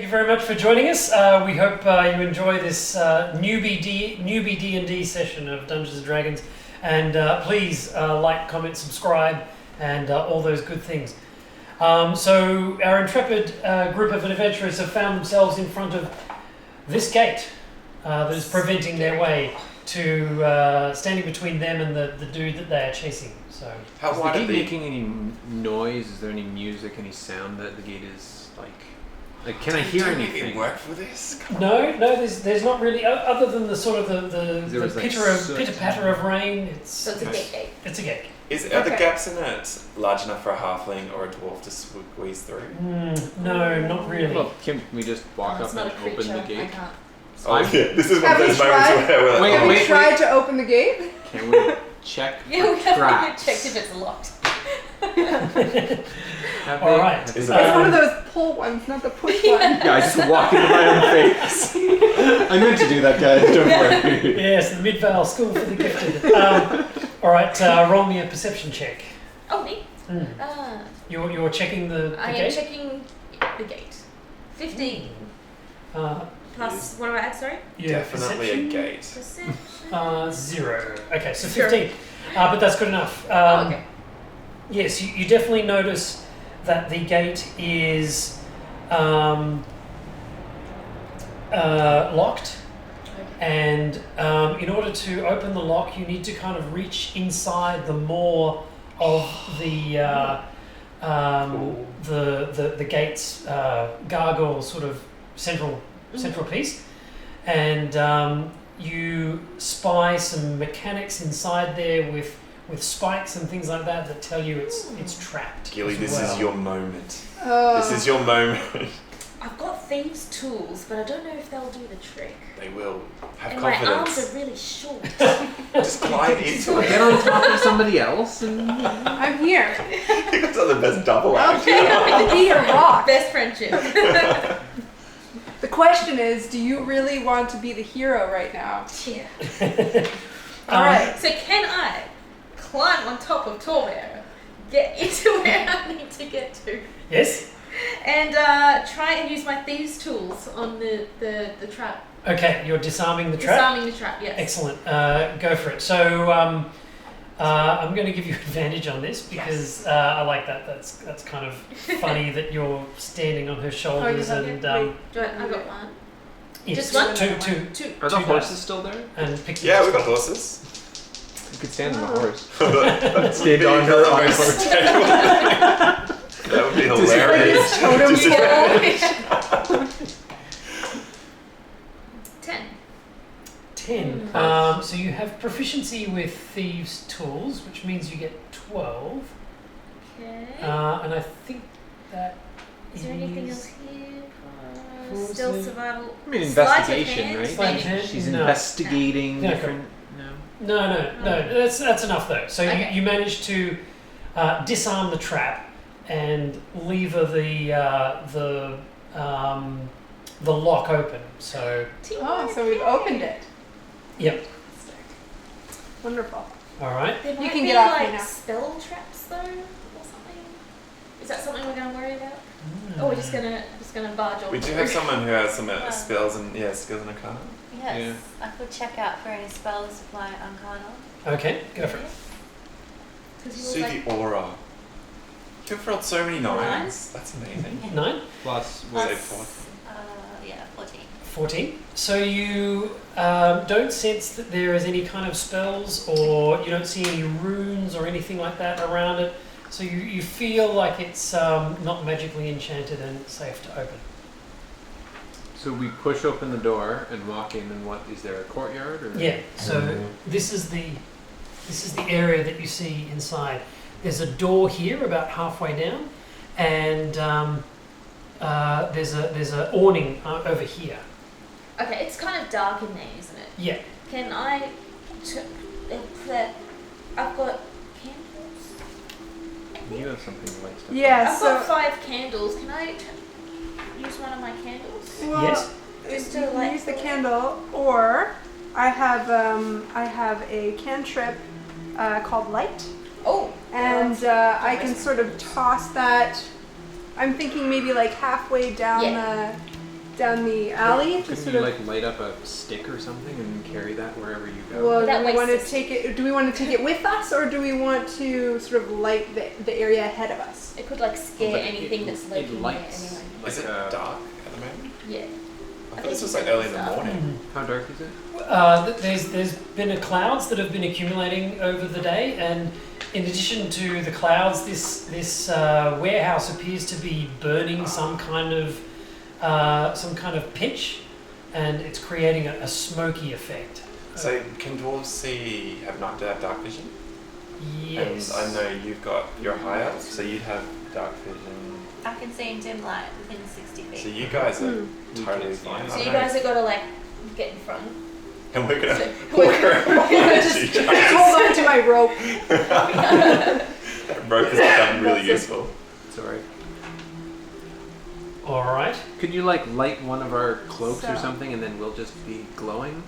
you very much for joining us. We hope you enjoy this newbie D&D session of Dungeons & Dragons. And please like, comment, subscribe, and all those good things. So our intrepid group of adventurers have found themselves in front of this gate that is preventing their way to standing between them and the dude that they are chasing. So, how is wide the are gate they? making any noise? Is there any music, any sound that the gate is like? Like, can I hear anything? Work for this? No, there's not really, other than the sort of the like pitter patter of rain. So it's a gate. It's a gate. Are the gaps in it large enough for a halfling or a dwarf to squeeze through? No, not really. Well, can we just walk up and open the gate? I can't. Oh, yeah. This is one of Have those we moments tried? where we're like, Have Wait, you tried to open the gate? Can we check Yeah, we for haven't traps? checked if it's locked. All right. Is It's one of those pull ones, not the push one. Yeah, I just walked into my own face. I meant to do that, guys. Don't worry. Yes, the Mid-Vale School for the Gifted. All right, roll me a perception check. Oh, me? You're checking the I gate? am checking the gate. 15. Plus, what do I add, sorry? Yeah, definitely a gate. Perception. 0. Okay, so Zero. 15. But that's good enough. Okay. Yes, you definitely notice that the gate is locked. And in order to open the lock, you need to kind of reach inside the maw of the gate's gargoyle sort of central piece, and you spy some mechanics inside there with spikes and things like that tell you it's trapped. Gilly, this is your moment. Oh. This is your moment. I've got thieves' tools, but I don't know if they'll do the trick. They will. Have And my arms confidence. are really short. Just climb into Get it. on top of somebody else and I'm here. You guys are the best double act. To be a rock. Best friendship. The question is, do you really want to be the hero right now? Yeah. All right. So can I climb on top of Torbeo, get into where I need to get to, Yes? and try and use my thieves' tools on the trap? Okay, you're disarming the trap? Disarming the trap, yes. Excellent. Go for it. So I'm going to give you advantage on this because I like that. That's kind of funny that you're standing on her shoulders and I got one. yes, Just one? Two. are the Two horses dice. still there? And pick Yeah, we got horses. You could stand on the horse. Stand on her horse. That would be hilarious. Totem Yeah. 10. 10. So you have proficiency with thieves' tools, which means you get 12. Okay. And I think that Is there anything else here? Forces. Still survival. I mean, Sleight of investigation, hand, right? Sleight of hand? She's No. investigating No. different. No. No. That's enough though. So Okay. you managed to disarm the trap and lever the lock open. So Oh, so we've opened it. yep. Wonderful. All right. There You might can be get off me like now. spell traps though, or something. Is that something we're going to worry about? Or we're just gonna barge on? We do through? have someone who has some spells and skills and arcana. Yes, I could check out for any spells with my Arcana. Okay. Go for it. 'Cause he was See like, the aura. You've rolled so many nines. Nines? That's amazing. 9. Plus, Say what? four. Yeah, 14. 14. So you don't sense that there is any kind of spells, or you don't see any runes or anything like that around it. So you feel like it's not magically enchanted and safe to open. So we push open the door and walk in, and what is there, a courtyard or? Yeah. So this is the area that you see inside. There's a door here about halfway down, and there's a awning over here. okay, it's kind of dark in there, isn't it? Yeah. Can I? I've got candles. I think. You have something to light stuff. Yeah, I've so got 5 candles. Can I use one of my candles? well, Yes. Just you to can light use the the- candle, or I have a cantrip called Light, Oh. and I can sort of toss that. I'm thinking maybe like halfway down down the alley to Couldn't sort you of. like light up a stick or something and carry that wherever you go? Well, That do we want to wastes- take it? Do we want to take it with us, or do we want to sort of light the area ahead of us? It could like scare But anything it- that's it lurking there lights. anyway. Is it Like, dark at the moment? Yeah. I thought think this was you like said early in it's the dark. morning. How dark is it? There's been clouds that have been accumulating over the day, and in addition to the clouds, this warehouse appears to be burning some kind of pitch, and it's creating a smoky effect. So can dwarves have dark vision? Yes. And I know you're higher, so you'd have dark vision. I can see in dim light within 60 feet. So you guys are You totally can't see fine. it. So I you know. guys have got to like get in front. And we're gonna So- walk around. Just hold on to my rope. Rope has become really useful. It's alright. All right. Could you like light one of our cloaks or So- something and then we'll just be glowing?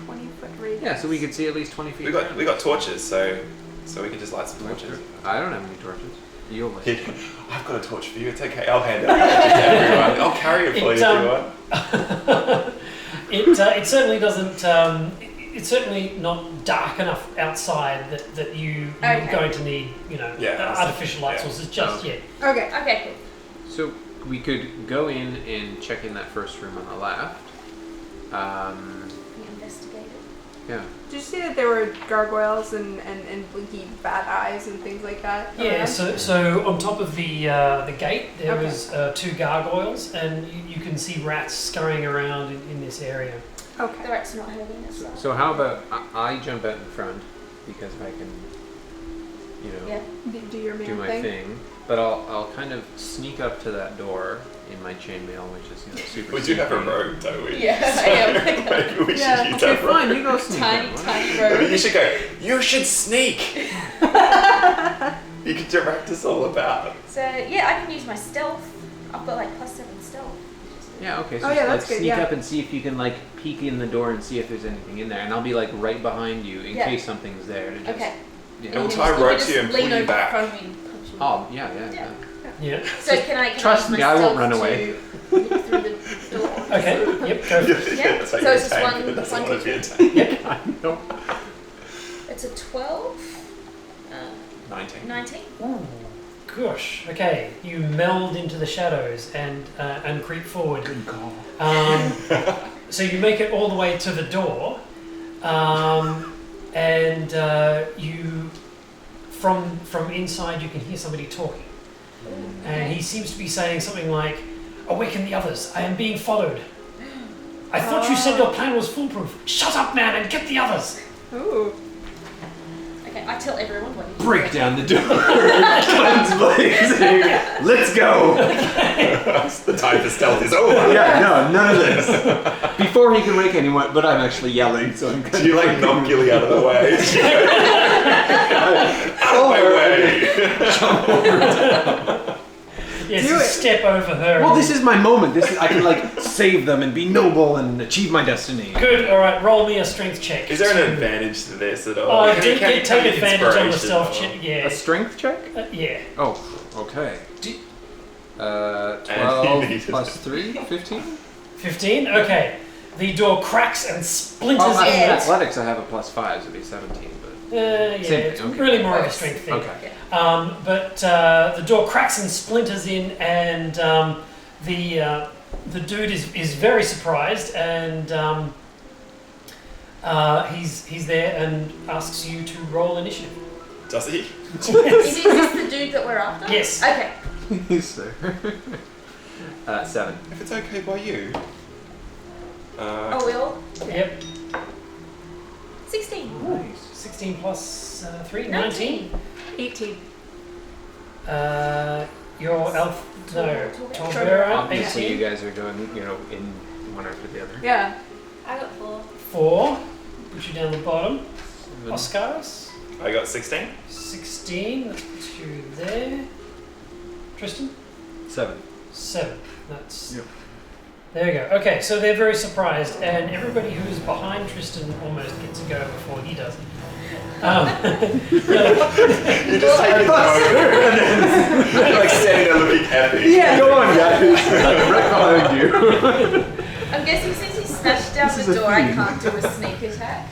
20-foot radius. Yeah, so we could see at least 20 feet. We got around. torches, so we could just light some torches. I don't have any torches. You'll light. Here, I've got a torch for you. It's okay. I'll hand it over to everyone. I'll carry it for you if you want. It certainly doesn't. It's certainly not dark enough outside that you're Okay. going to need artificial light yeah. sources just Oh. yet. Okay. Okay, cool. So we could go in and check in that first room on the left. We investigate it. Yeah. Did you see that there were gargoyles and blinky bat eyes and things like that? Yeah. around? So on top of the gate there Okay. was 2 gargoyles, and you can see rats scurrying around in this area. The Okay. rat's not hurting us. though. So how about I jump out in front because I can, Yeah. Do your do main my thing. But I'll kind of sneak up to that door in my chainmail, which is super. We do have a sneaky. rogue, don't we? Yeah, I am. Maybe we Yeah. should use Okay, that rogue. fine. You go sneak. Tiny, in. tiny I mean, road. you should go. You should sneak. You can direct us all about. So yeah, I can use my stealth. I've got like +7 stealth. Yeah. Okay. So Oh, yeah, just, that's like good, sneak yeah. up and see if you can like peek in the door and see if there's anything in there, and I'll be like right behind you in Yeah. case something's there. To just, Okay. You And know. we'll tie can rope just to you and pull lean you over back. in front of me and punch you. Oh yeah. Yeah. Yeah. So can I Trust use me, my I won't stealth run away. to look through the door? Okay. Yep. Go. For it. Yeah. That's So how you're it's just a tank one- that doesn't one want to be a teacher? tank. It's a 12. 19. 19. Ooh, gosh. Okay. You meld into the shadows and creep forward. Good call. So you make it all the way to the door, and you from inside you can hear somebody talking, and he seems to be saying something like, "Awaken the others! I am being followed. I thought you said your plan was foolproof. Shut up, man, and get the others." Ooh. Okay, I tell everyone what you Break down the door. Guns blazing. Let's go. The time for stealth is over. Yeah, no, none of this. Before he can wake anyone, but I'm actually yelling, so I'm kind Do you like knock Gilly out of the way? Out of my way! Yes, Do you it. step over her. Well, and- this is my moment. I can like save them and be noble and achieve my destiny. good. All right, roll me a strength check. Is there an advantage to this at all? Oh, Can do you- can you take take advantage on the inspiration stealth or- check. A Yeah. strength check? Yeah. Oh, okay. Do- 12 needed plus it. 3, 15? 15. Okay. The door cracks and splinters. Oh, in in it. athletics I have a plus 5, so it'd be 17. But Yeah, Same it's thing, okay. really more of a strength thing. okay. But the door cracks and splinters in, and the dude is very surprised, and he's there and asks you to roll initiative. Does he? Is this the dude that we're after? Yes. Okay. Sir. 7. If it's okay by you. Oh, we all? Yep. 16. Nice. 16 plus 3, 19. 18. Your elf, no, Torbera. Torbera, Obviously, you 18. guys are going, in one after the other. Yeah. I got 4. 4, put you down the bottom. 7. Oscars, I got 16. 16, that puts you there. Tristan? 7. 7, that's... Yep. There you go. Okay, so they're very surprised, and everybody who's behind Tristan almost gets a go before he does. You just take it over and then like standing there looking epic. Yeah. Go on, guys. Right behind you. I'm guessing since he smashed down This the is a door, I theme. can't do a sneak attack.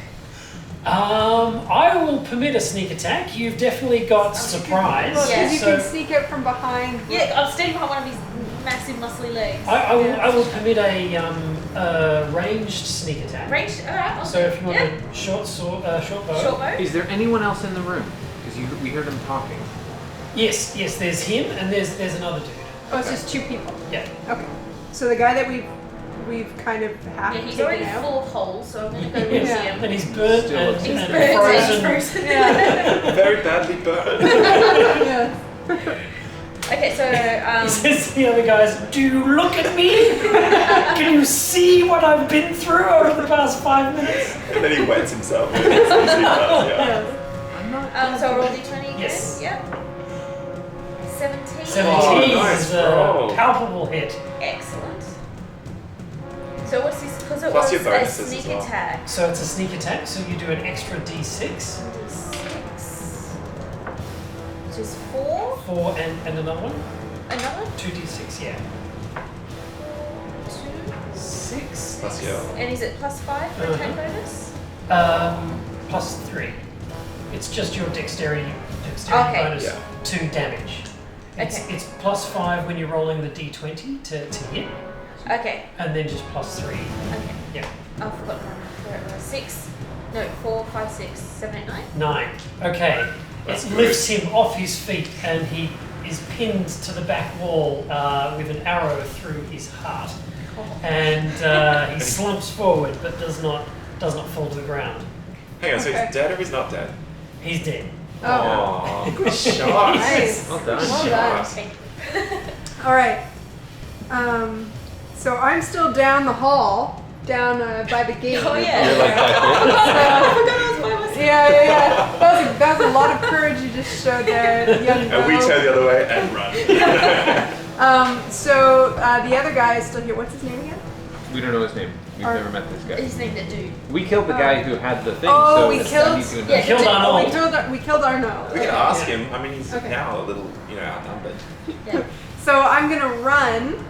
I will permit a sneak attack. You've definitely got surprise. Well, 'cause Yeah. you So can sneak out from behind. Yeah, I'm standing behind one of his massive muscly legs. I will permit a ranged sneak attack. Ranged, alright. So if you want yeah. a short bow. Short bow. Is there anyone else in the room? Because we heard him talking. Yes, there's him and there's another dude. Oh, it's just 2 people. Yeah. Okay. So the guy that we've kind of half Yeah, he's taken already out. full of holes, so I'm gonna go with Yeah. him. And he's burnt Still and, looks- He's and burnt, he's frozen. frozen. Yeah. Very badly burned. Yeah. Okay, so He says to the other guys, "Do you look at me? Can you see what I've been through over the past 5 minutes?" And then he wets himself. Yeah. I'm not. so roll d20 again. Yes. Yep. 17. 17 nice is a roll. palpable hit. Excellent. So what's this? Because it Plus was your a bonuses sneak as well. attack. So it's a sneak attack, so you do an extra d6 6. Which is 4. for and another one. Another 2d6, yeah. 2. 6. Plus your. And is it +5 for attack bonus? Plus 3. It's just your dexterity Okay. bonus Yeah. to damage. It's Okay. it's +5 when you're rolling the d20 to hit, Okay. and then just +3. Okay. Yeah. I forgot where it was. 6. No, 4, 5, 6, 7, 8, 9. 9. Okay. That's It good. lifts him off his feet, and he is pinned to the back wall with an arrow through his heart, and he slumps forward, but does not fall to the ground. Hang on, so Okay. he's dead or he's not dead? He's dead. Oh. Aw, good shot. Nice. Well done. Well done. Thank All right. So I'm still down the hall, down by the gate. Oh, yeah. You're like that So, yeah. That was a lot of courage you just showed there, young And we Bo. turn the other way and run. So the other guy is still here. What's his name again? kid. We don't know his name. We've never met this guy. His name's a dude. We killed the guy who had the thing. Oh, so we killed- he's gonna Yeah, die. Killed the dude- Arnold. We killed Arnaud. We can Okay. ask him. I mean, he's Okay. now a little, outnumbered. Yeah. So I'm gonna run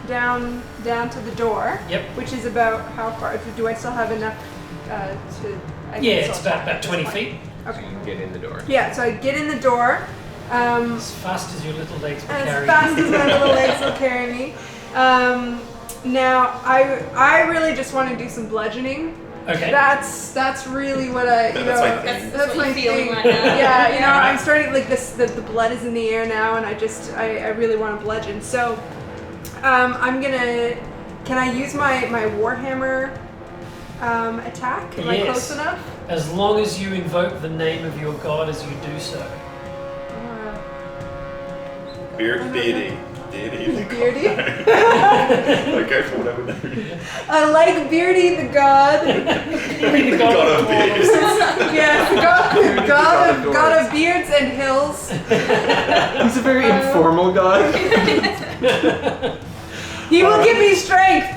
down to the door. Yep. Which is about how far? Do I still have enough to? I can Yeah, still it's attack about at this 20 point. feet. So Okay. you can get in the door. Yeah. So I get in the door. As fast as your little legs will As carry fast you. as my little legs will carry me. Now I really just want to do some bludgeoning. Okay. That's really what I That's my thing. That's what my you're feeling thing. right now. Yeah, Yeah. I'm starting like this. The blood is in the air now, and I really want to bludgeon. So I'm gonna. Can I use my warhammer attack? Am I Yes. close enough? As long as you invoke the name of your god as you do so. Beardy. Beardy? Okay, for whatever name. I like Beardy the god. The God of beards. Yes, god of beards and hills. He's a very informal guy. He will give me strength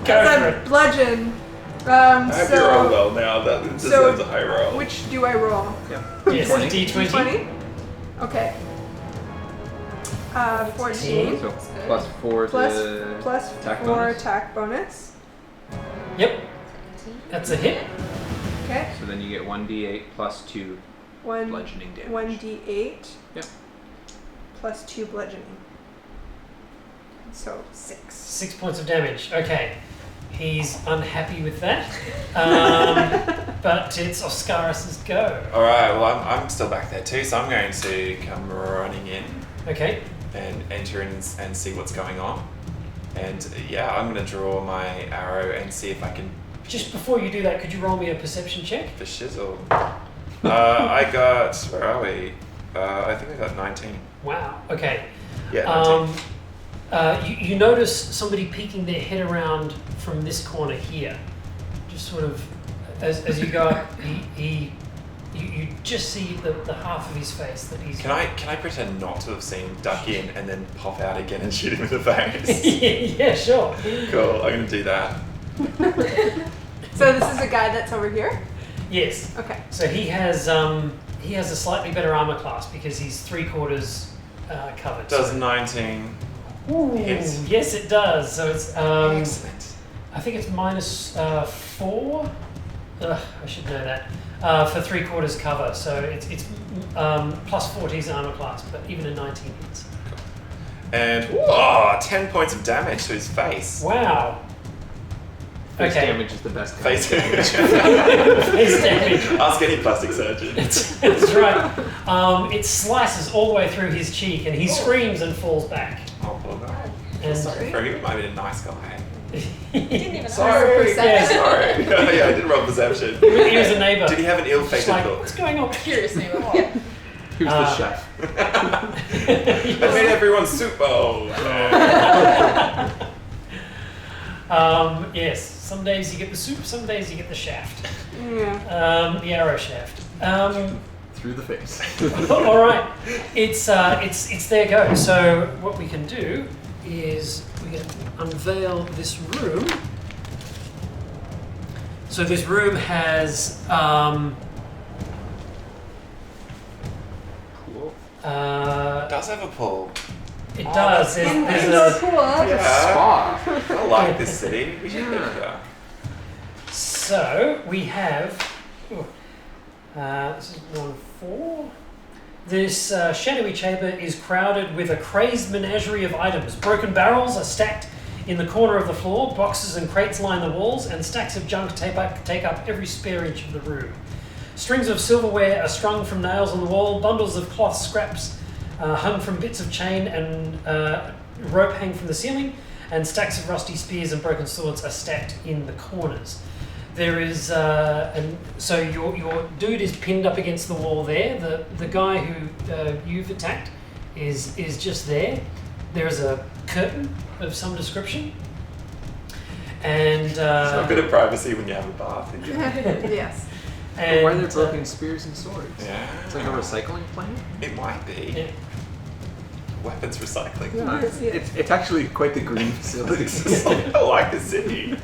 Go as for I it. bludgeon. I hope you roll well now. That deserves a high roll. Which do I roll? Yes, a d20. 20? Okay. 14. So plus 4 to Plus attack 4 bonus. attack bonus. Yep, that's a hit. Okay. So then you get 1d8 plus 2 One, bludgeoning damage. 1d8 Yep. plus 2 bludgeoning. So 6. 6 points of damage. Okay. He's unhappy with that. But it's Oscaris's go. Alright, well, I'm still back there too, so I'm going to come running in Okay. and enter in and see what's going on. And yeah, I'm going to draw my arrow and see if I can Just before you do that, could you roll me a perception check? the shizzle. I got, where are we? I think I got 19. Wow. Okay. Yeah, 19. You notice somebody peeking their head around from this corner here. Just sort of, as you go up, you just see the half of his face that he's... Can I pretend not to have seen him duck in and then pop out again and shoot him in the face? Yeah, sure. Cool, I'm going to do that. So this is a guy that's over here? Yes. Okay. So he has a slightly better armor class because he's 3/4 covered. Does So- 19 Ooh, hit? yes, it does. So it's Excellent. I think it's -4. I should know that. For 3/4 cover, so it's +4 to his armor class, but even a 19 hits. And 10 points of damage to his face. Wow. Face Okay. damage is the best kind. Face damage. Face damage. Ask any plastic surgeon. That's right. It slices all the way through his cheek, and he screams and falls back. Oh, poor guy. And Sorry for him. He might be a nice guy. Didn't even Sorry. Yeah. Sorry. Yeah, I did roll perception. he was a neighbour. Did he have an Just ill-fated like, look? what's going on? Curious me. Yeah. Who's the chef? I made everyone soup bowl. Yes. Some days you get the soup. Some days you get the shaft. Yeah. The arrow shaft. Through the face. All right. It's their go. So what we can do is we can unveil this room. So this room has Cool. It does have a pool. it does. There's Indoor a, pool. Yeah. Spa. I like this city. We should live here. so we have. This is 1-4. This shadowy chamber is crowded with a crazed menagerie of items. Broken barrels are stacked in the corner of the floor, boxes and crates line the walls, and stacks of junk take up every spare inch of the room. Strings of silverware are strung from nails on the wall, bundles of cloth scraps hung from bits of chain and rope hang from the ceiling, and stacks of rusty spears and broken swords are stacked in the corners. There is, so your dude is pinned up against the wall there. The guy who you've attacked is just there. There is a curtain of some description, and It's a bit of privacy when you have a bath. In your... Yes. and Why are there broken spears and swords? Yeah. It's like a recycling plant? It might be. Yeah. Weapons recycling. Yeah, it's actually quite the green facility. I like the city.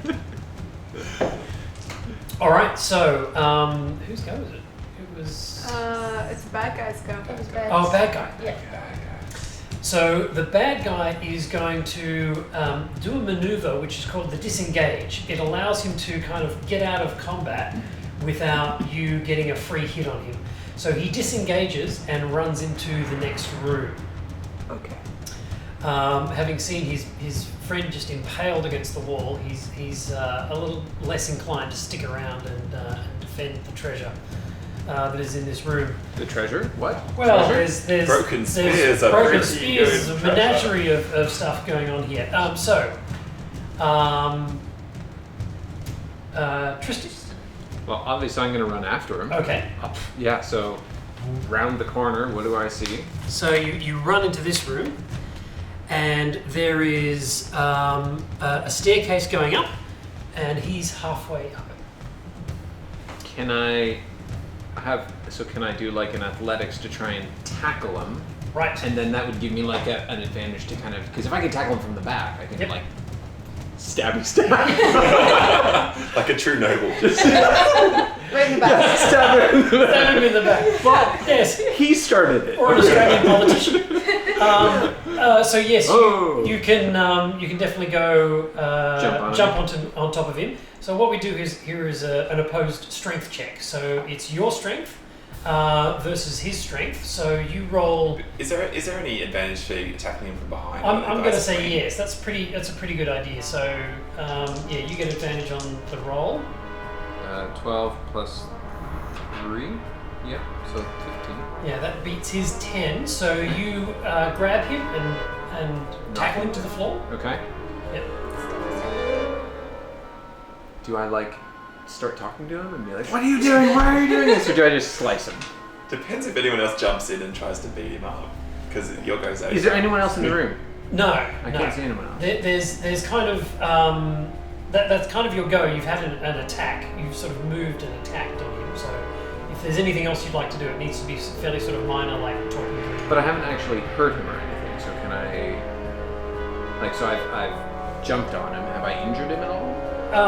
All right. So whose go is it? It was It's a bad guy's go. It was bad. bad guy. Yeah. So the bad guy is going to do a maneuver which is called the disengage. It allows him to kind of get out of combat without you getting a free hit on him. So he disengages and runs into the next room. Okay. Having seen his friend just impaled against the wall, he's a little less inclined to stick around and defend the treasure that is in this room. The treasure? What? Well, Treasure? there's Broken there's spears are broken pretty spears, good a treasure. menagerie of stuff going on here. Tristan. Well, obviously I'm going to run after him. Okay, Yeah, so round the corner, what do I see? so you run into this room, and there is a staircase going up, and he's halfway up it. Can I do like an athletics to try and tackle him? Right. And then that would give me like an advantage to kind of, because if I can tackle him from the back, I can Yep. like stab. Like a true noble. Right in the back. Stab him. Stab him in the back. Yes. He started it. Or an Australian politician. So yes, Oh. you can definitely go Jump on on top of him. So what we do is here is an opposed strength check. So it's your strength versus his strength. So you roll. Is there any advantage for attacking him from behind? I'm going to say yes. That's a pretty good idea. So yeah, you get advantage on the roll. 12 plus 3. Yep, so 15. Yeah, that beats his 10. So you grab him and tackle him to the floor. Okay. Yep. Do I like start talking to him and be like, "What are you doing? Why are you doing this?" Or do I just slice him? Depends if anyone else jumps in and tries to beat him up. Because your goes out. Is there anyone else in the room? No, I no. can't see anyone else. There's kind of that's kind of your go. You've had an attack. You've sort of moved and attacked on him. So if there's anything else you'd like to do, it needs to be fairly sort of minor, like talking to him. But I haven't actually hurt him or anything. So can I? Like, so I've jumped on him. Have I injured him at all?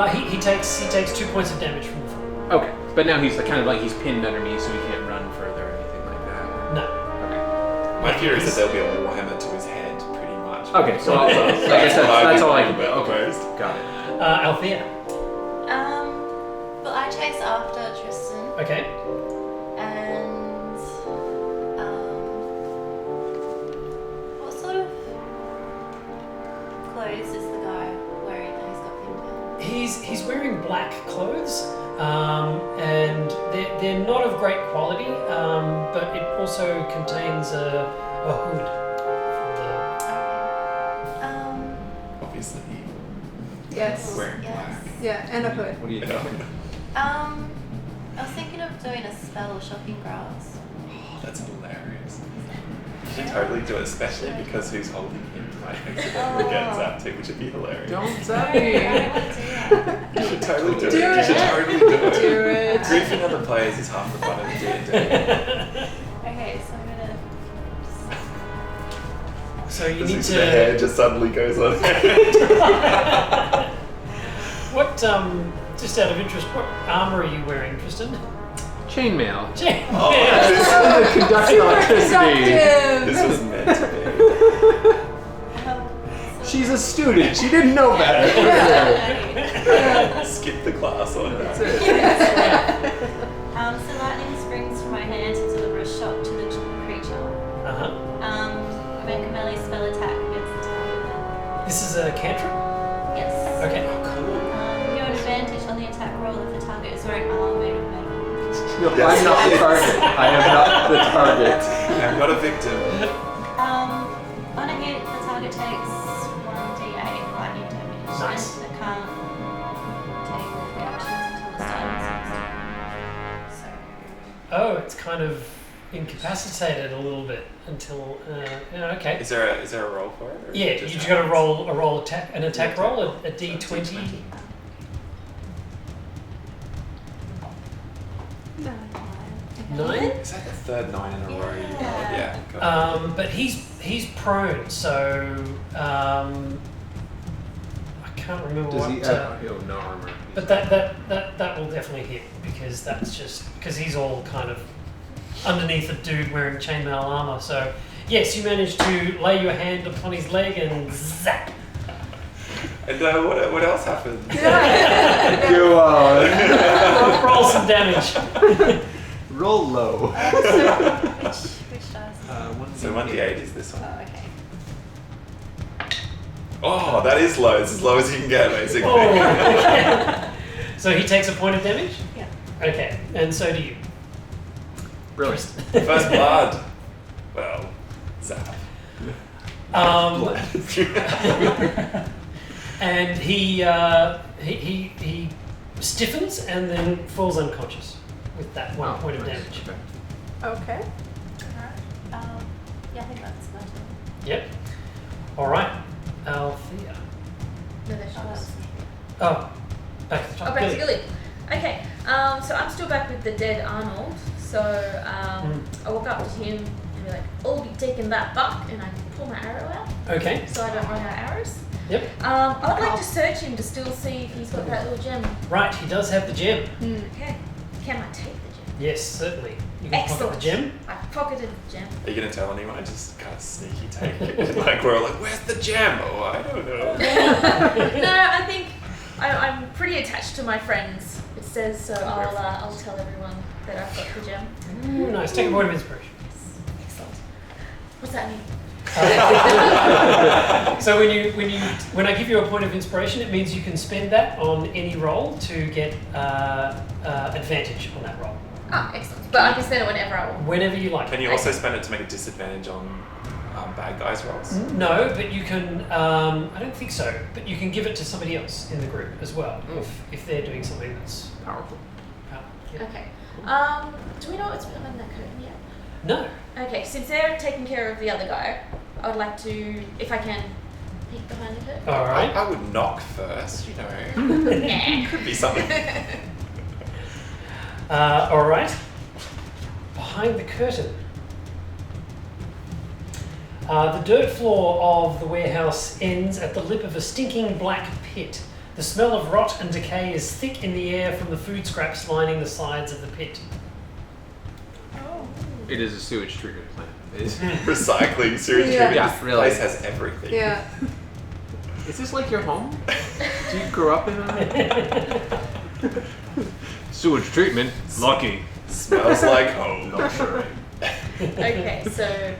He takes 2 points of damage from the fall. Okay. But now he's kind of like he's pinned under me, so he can't run further or anything like that. No. My fear is that there'll be a warhammer to his head, pretty much. Okay, so I guess that's all I can do. Okay, Almost. got it. Althea. Well, I chase after Tristan, Okay. and what sort of clothes is the guy wearing that he's got pinned down? He's wearing black clothes, and they're not of great quality, but it also contains a hood. Obviously, Yes. wearing Yes. black. Yeah, and a hood. What are you Yeah. doing? I was thinking of doing a spell shocking grass. Oh, that's hilarious. You should totally do it, especially because who's holding him might accidentally get zapped too, which would be hilarious. Don't I zap don't me. want to do that. You should totally do Do it. You should it. totally do it. Do it. Griefing other players is half the fun of D&D. Okay, so I'm gonna. So you As need the hair to. just suddenly goes on. What? Just out of interest, what armor are you wearing, Tristan? Chainmail. Oh, It conducts electricity. this was meant to She's a student. She didn't know better. be. Skip the class on that. That's it. So lightning springs from my hand to deliver a shock to the creature. Uh-huh. I make a melee spell attack against the target. This is a cantrip? Yes. Okay. Oh, cool. You have advantage on the attack roll if the target is wearing armor made of metal. No, Yes. I'm not the target. I am not the target. I'm not a victim. On a hit, the target takes 1d8 lightning damage. Nice. And it can't take reactions until the start of its next turn. So. Oh, it's kind of incapacitated a little bit until. Yeah, okay. Is there a roll for it? Or Yeah, just you just happens? got to roll an attack roll, a d20. Nine. Is that the third 9 in a row? Yeah. Yeah. Got it. But he's prone, so I can't remember Does what. he have no armor? But that will definitely hit because that's just because he's all kind of underneath a dude wearing chainmail armor. So yes, you manage to lay your hand upon his leg and zap. And what else happened? Go on. Roll some damage. Roll low. Which dice? So 1d8 is this one. Oh, okay. Oh, that is low. It's as low as you can get, basically. Oh, okay. So he takes a point of damage? Yeah. Okay, and so do you. Brilliant. First blood. Well, zap. And he stiffens and then falls unconscious with that one point of nice. damage. Okay. Okay. Alright. Yeah, I think that's my turn. Yep. Alright. Althea. No, that's Oh, yours. that's Oh, back to the top. Oh, back to Billy. Gilly. Okay, so I'm still back with the dead Arnold. So I walk up to him and be like, "I'll be taking that buck," and I pull my arrow out Okay. so I don't run out of arrows. Yep. I would like to search him to still see if he's got that little gem. Right, he does have the gem. Okay, can I take the gem? Yes, certainly. You can pocket the gem. I pocketed the gem. Are you going to tell anyone? I just kind of sneaky take it. Like, we're all like, where's the gem? Oh, I don't know. No, I think I'm pretty attached to my friends. It says so. I'll tell everyone that I've got the gem. Ooh, nice. Take a point of inspiration. Excellent. What's that mean? So when I give you a point of inspiration, it means you can spend that on any roll to get advantage on that roll, Ah, excellent. But I can spend it whenever I want. whenever you like. Can you also spend it to make a disadvantage on bad guys rolls? No, but you can. I don't think so. But you can give it to somebody else in the group as well if they're doing something that's Powerful. yeah. Okay. Do we know what's behind that curtain yet? No. Okay, since they're taking care of the other guy, I would like to, if I can, peek behind the curtain. All right. I would knock first, you know. Could be something. All right. Behind the curtain. The dirt floor of the warehouse ends at the lip of a stinking black pit The smell of rot and decay is thick in the air from the food scraps lining the sides of the pit. Oh. It is a sewage treatment plant. It is. Recycling, sewage Yeah. treatment. Yeah, This really. place has everything. Yeah. Is this like your home? Do you grow up in a sewage treatment? Lucky. Smells like home. Not sure. Okay, so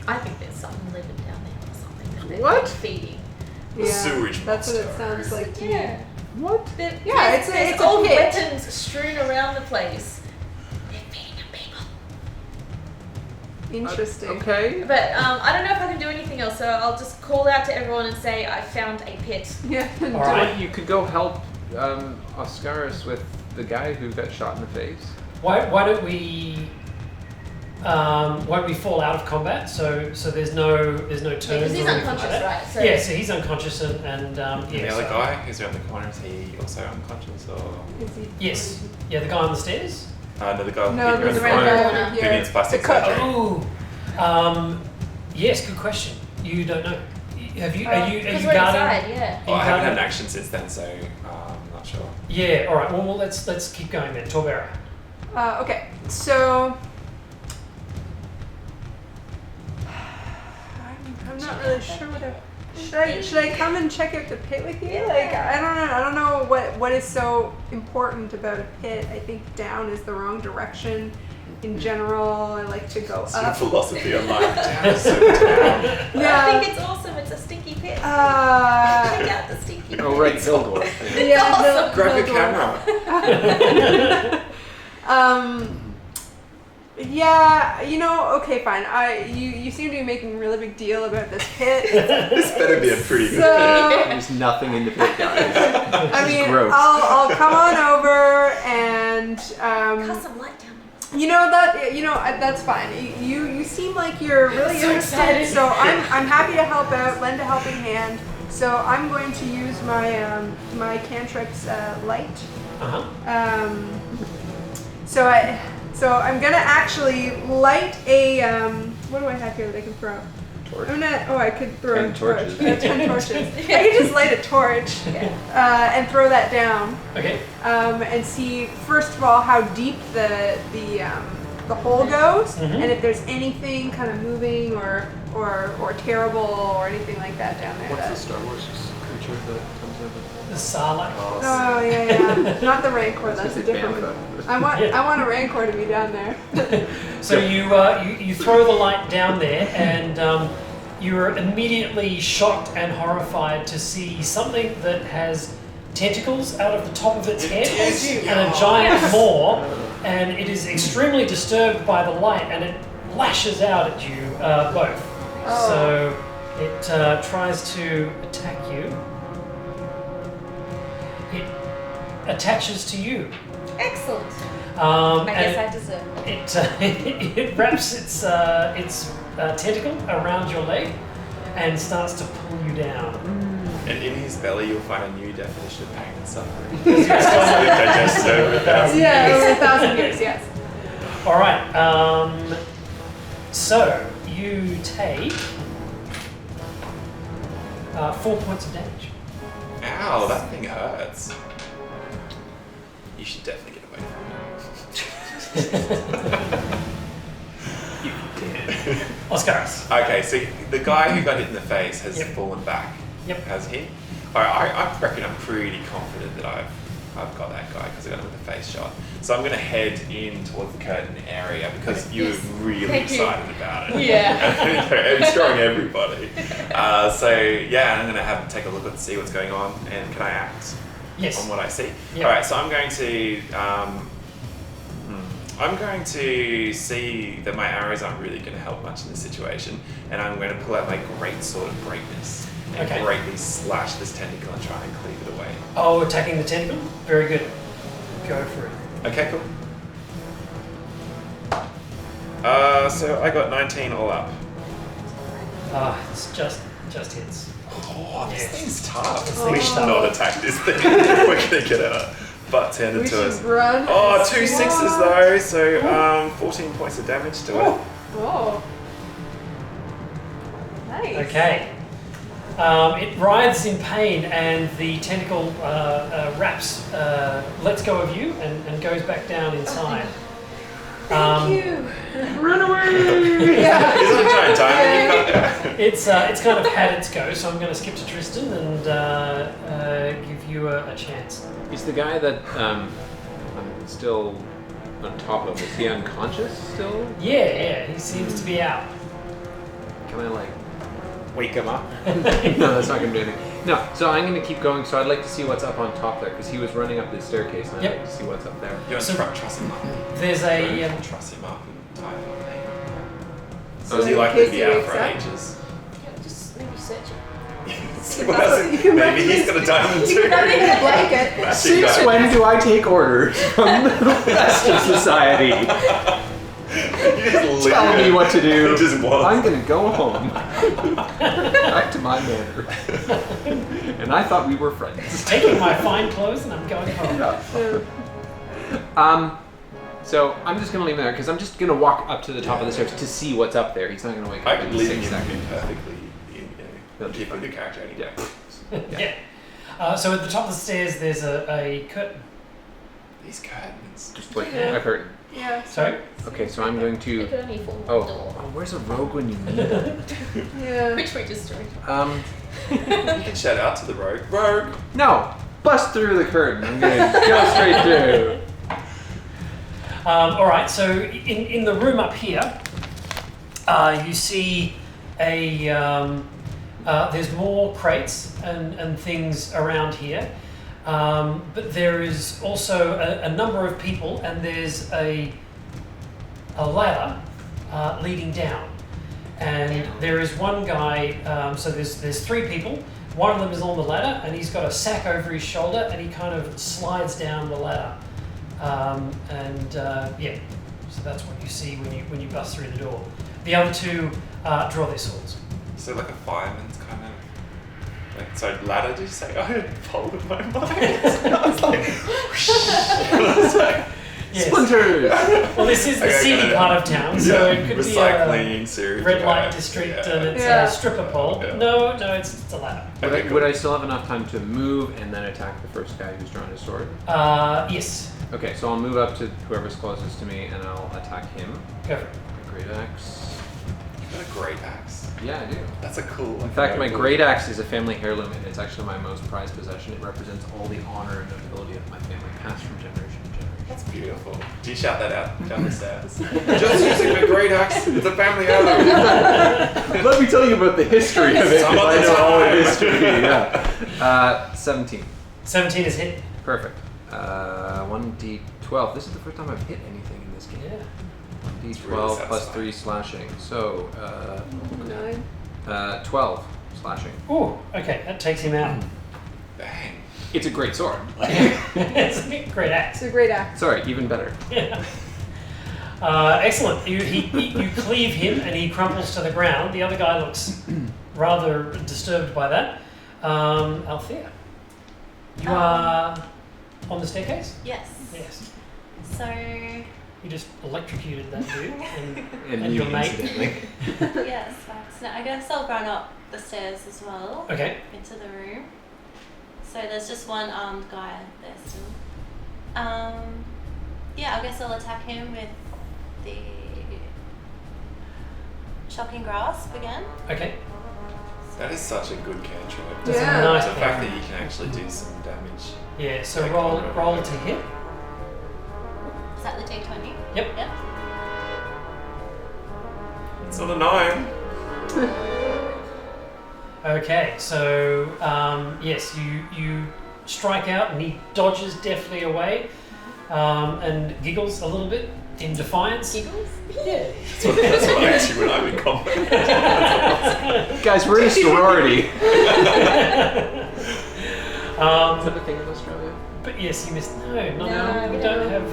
I think there's something living down there or something that they're What? feeding. The Yeah. sewage That's what it monster. sounds like to me. Yeah. What? Yeah, it's a old pit. weapons strewn around the place. They're feeding on people. Interesting. Okay. But I don't know if I can do anything else, so I'll just call out to everyone and say I found a pit. Yeah. All right. You could go help Oscaris with the guy who got shot in the face. Why don't we fall out of combat? So there's no turns. Because he's or anything unconscious, like that. right? So Yeah, so he's unconscious and And the yeah. other so- guy who's around the corner, is he also unconscious or? Is he- Yes. Yeah, the guy on the stairs. No, the guy No, who there's around a the red corner guy corner. over who here. needs plastic The cook. surgery. Oh, yes, good question. You don't know. Have you? Are you because we're guarding? inside, yeah. Oh, I haven't had guarding? an action since then, so I'm not sure. Yeah. All right. Well, let's keep going then. Torbera. Okay, so I'm not really sure what should I come and check out the pit with you? Like I don't know what is so important about a pit. I think down is the wrong direction. In general, I like to go It's your up. philosophy on life. Down, so down. I Yeah. think it's awesome. It's a stinky pit. Check Uh, out the stinky Oh right, Hildor. yeah. awesome. Grab your camera. Yeah, okay, fine. You seem to be making a really big deal about this pit. This better be a pretty good So- There's nothing in the pit, guys. I This is mean, gross. I'll come on over and Cast some light down. that's fine. You seem like you're really So interested, excited. so I'm happy to help out, lend a helping hand. So I'm going to use my my cantrip's light. Uh huh. So I'm gonna actually light a what do I have here that I can throw? Torch. I could throw 10 a torch. torches. 10 torches. I could just light a torch and throw that down. Okay. And see first of all how deep the hole goes, Mhm. and if there's anything kind of moving or terrible or anything like that down there. What's that- the Star Wars creature that comes out of The Sarlacc. Oh yeah. Not the Rancor. That's a different one. I want a Rancor to be down there. So you throw the light down there, and you are immediately shocked and horrified to see something that has tentacles out of the top of its head and a giant maw, and it is extremely disturbed by the light, and it lashes out at you both. Oh. So it tries to attack you. It attaches to you. Excellent. I I guess I deserve it. it wraps its tentacle around your leg and starts to pull you down. And in his belly, you'll find a new definition of pain and suffering. It's gone- Digested over 1,000 Yeah, years. over 1,000 years. Yes. All right. So you take 4 points of damage. Ow, that thing hurts. You should definitely get away from You did. Oscaris. it. Okay, so the guy who got hit in the face has Yep. fallen back. Yep. Has he? I reckon I'm pretty confident that I've got that guy because I got him with a face shot. So I'm going to head in towards the curtain area because you were really Thank you. excited about it. Yeah. And it's drawing everybody. So yeah, I'm going to take a look and see what's going on. And can I act Yes. on what I see? Yep. All right, so I'm going to see that my arrows aren't really going to help much in this situation, and I'm going to pull out my great sword of greatness and Okay. greatly slash this tentacle and try and cleave it away. Oh, attacking the tentacle. Very good. Go for it. Okay, cool. So I got 19 all up. It's just hits. Oh, this Yes. thing's tough. This We thing's should tough. not attack this thing. We're going to get our butts handed We to us. should run. Oh, and 2 swat. 6s though, so 14 points of damage to it. Oh. Nice. Okay. It writhes in pain, and the tentacle lets go of you and goes back down inside. Thank you. Run away! Yeah. Isn't it giant diamond you've got there? It's kind of had its go, so I'm going to skip to Tristan and give you a chance. Is the guy that I'm still on top of, is he unconscious still? Yeah, he seems to be out. Can I like wake him up? No, that's not gonna do anything. No, so I'm gonna keep going. So I'd like to see what's up on top there, because he was running up the staircase, and I'd like to see what's up there. You want So- to truss him up. There's a Truss him up and tie him up. So Or is he in likely to case be he out wakes for up? ages? Yeah, just maybe search it. See what else- Maybe he's got a diamond You too. got it in a blanket. Matching Since diamond. when do I take orders from the rest of society? You just live Tell me it. what to do. He just wants I'm gonna go home. Back to my manor. And I thought we were friends. taking my fine clothes and I'm going home. So I'm just gonna leave him there because I'm just gonna walk up to the top of the stairs to see what's up there. He's not gonna wake I up could in leave 6 him seconds. perfectly in That'd be keep with fine. the character anyway. Yeah. Yeah. So at the top of the stairs, there's a curtain. These curtains. Just like Yeah. a curtain. Yeah. Sorry? Okay, so I'm going It to. could only fall Oh, the door. where's a rogue when you need it? Yeah. Which we just destroyed. You can shout out to the rogue. Rogue! No, bust through the curtain. I'm gonna go straight through. All right. So in the room up here, you see there's more crates and things around here. But there is also a number of people, and there's a ladder leading down. And there is one guy, so there's 3 people. One of them is on the ladder, and he's got a sack over his shoulder, and he kind of slides down the ladder. Yeah, so that's what you see when you bust through the door. The other 2 draw their swords. So like a fireman's kind of like, so ladder, did you say? I had folded my mind. I was like, whoosh. I was like, Yes. Splinters! Well, this is the Okay, seedy okay. part of town, so Yeah, it could be a recycling series. red light district and it's Yeah. a stripper pole. Yeah. No, it's a ladder. Okay, cool. Would I still have enough time to move and then attack the first guy who's drawing his sword? Yes, Okay, so I'll move up to whoever's closest to me and I'll attack him. go for it. Great axe. You've got a great axe. Yeah, I do. That's a cool. In fact, my great axe is a family heirloom and it's actually my most prized possession. It represents all the honor and nobility of my family, passed from generation to generation. That's beautiful. Do you shout that out down the stairs? Just using the great axe. It's a family heirloom. Let me tell you about the history of it. Some 'cause other I know all the time. history. Yeah. 17. 17 is hit. Perfect. 1d12. This is the first time I've hit anything in this game. Yeah. 1d12 really plus satisfying. 3 slashing. So, 9. 12 slashing. Ooh, okay, that takes him out. Bang. It's a great sword. It's a great axe. It's a great axe. Sorry, even better. Yeah. Excellent. You cleave him and he crumples to the ground. The other guy looks rather disturbed by that. Althea, you are on the staircase? Yes. Yes. So, You just electrocuted that dude. And And your you mate. incidentally. yes, thanks. Now, I guess I'll run up the stairs as well Okay. into the room. So there's just one armed guy there still. Yeah, I guess I'll attack him with the shocking grasp again. Okay. That is such a good cantrip. That's Yeah. a nice The fact that thing. you can actually do some damage. Yeah, so Like roll on a- roll to hit. Is that the D20? Yep. Yep. It's not a 9. Okay, so yes, you strike out and he dodges deftly away and giggles a little bit in defiance. Giggles? Yeah. That's what I do when I'm in combat. Guys, we're in a sorority. Is Um, that a thing in Australia? but yes, you missed. No, No, we we don't don't. have.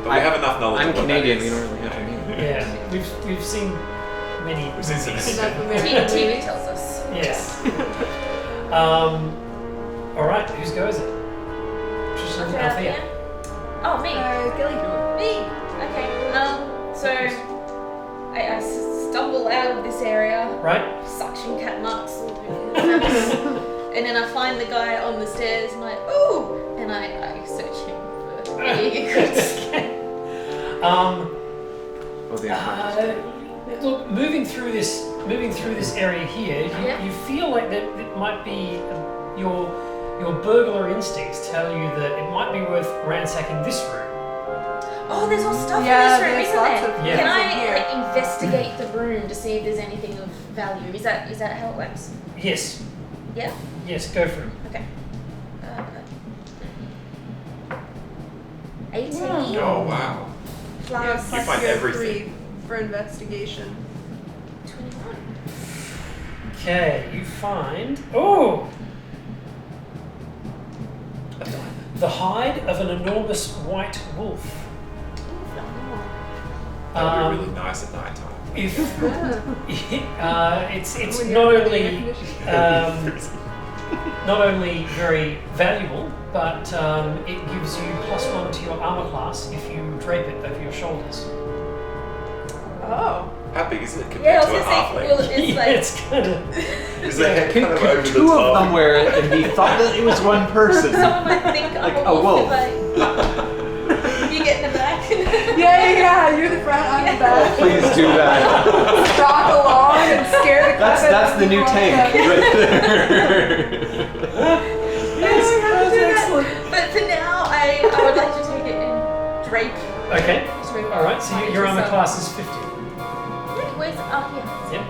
But we have enough knowledge. I'm of what Canadian, that we is. don't really have any. Yeah, we've seen many. We've seen some movies. Enough Yeah. American TV movies. tells us. Yes. All right, whose go is it? Tristan and Althea. Oh, me. Gilly. Me. Okay. So I stumble out of this area, Right. suction cat marks. And then I find the guy on the stairs and I'm like, ooh! And I search him for any good scan. Oh, the unconscious. Look, moving through this area here, Yeah. you feel like that it might be your burglar instincts tell you that it might be worth ransacking this room. Oh, there's all stuff Yeah, in this room, there's isn't lots there? of Yeah. Can things in I here. like, investigate the room to see if there's anything of value? Is that how it works? Yes, Yeah? yes, go for it. Okay. 18 Oh wow. plus You find your everything. 3 for investigation. 21. Okay, you find the hide of an enormous white wolf. That would be really nice at night time. If it's When not you're running air only conditioning. not only very valuable, but it gives you +1 to your armor class if you drape it over your shoulders. Oh. How big is it Yeah, I compared was to a gonna say, halfling? well, it's Yeah, like. it's kind of Is the head kind of over Could the two of top? them wear it and he thought that it was one person? Someone might think Like I'm a wolf. Like, you get in the back. Yeah, you're the front, I'm the back. Please do that. Stalk along and scare the crap out of That's the new people. tank right there. Yes, excellent. But for now, I would like to take it and drape. Okay. drape All right. So your armor myself. class is 50. Where's oh yeah. Yep.